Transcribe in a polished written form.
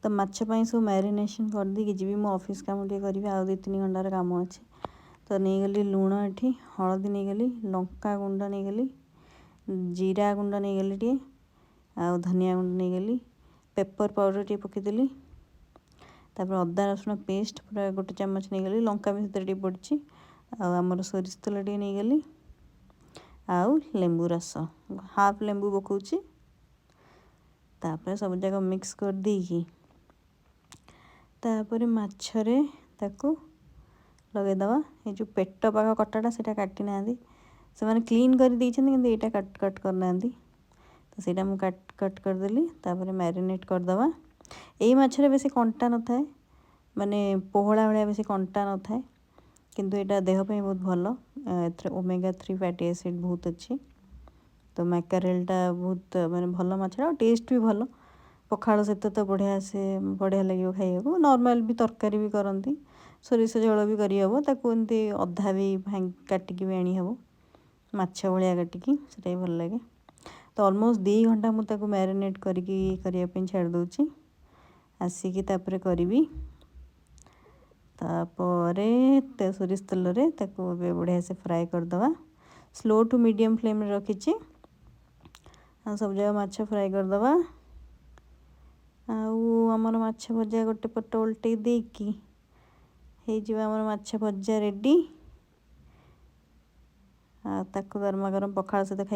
तो माछ पाई सब मैरिनेशन कर दी जी मो ऑफिस काम टे करी आ 2-3 घंटार काम अच्छे तो नहीं गली लुण एठी हलदी नहीं गली लंका गुंड नहीं गली जीरा गुंड नहीं गली टे आ धनिया गुंड नहीं गली पेपर पाउडर टे पकेदेली तापर अदा रसुण पेस्ट पूरा 1 चम्मच नहीं गली लंका भी से पड़ी आमर सोरिष तेल टे नहीं गली आउ लेंबू रस हाफ लेंबू पकाउची तापर सब जगह मिक्स कर देकी तापर माछरे ताकू लगेदवा ये जो पेट पाख कटाटा से काटी ना से मैंने क्लीन कर देइछन्ति किंतु एटा कट करना तो सेटा मु कट करदेली तापर मैरिनेट करदवा यही माछरे बेसी कंटा न थाए माने पोहला भाया बेसी कंटा न थाए किंतु एटा देह पे बहुत भल ए ओमेगा 3 फैटी एसिड बहुत अच्छी तो मैकेरेलटा बहुत माने भल माछड़ा टेस्ट भी भल पखाड़ सहित तो बढ़िया लगे खाइबा नॉर्मल भी तरकारी भी करती सोरिष झोल भी करहब ताकू एमती अधा भी काटिकी भी आनी हब माछ भाया काटिकी सेटा भी भल लगे तो ऑलमोस्ट 2 घंटा मुझे मैरिनेट करने छाड़ दूची आसिकी तापर करी तापर सोरिष तेल रे ताकू बढ़िया से फ्राए करदवा स्लो टू मीडियम फ्लेम रे रखी सब जगह माछ फ्राए करदवा आमर माछ भजा गोटे पट उल्टे देकी आमर माछ भजा रेडी ताकू गरमा गरम पखाड़ सहित खाइ।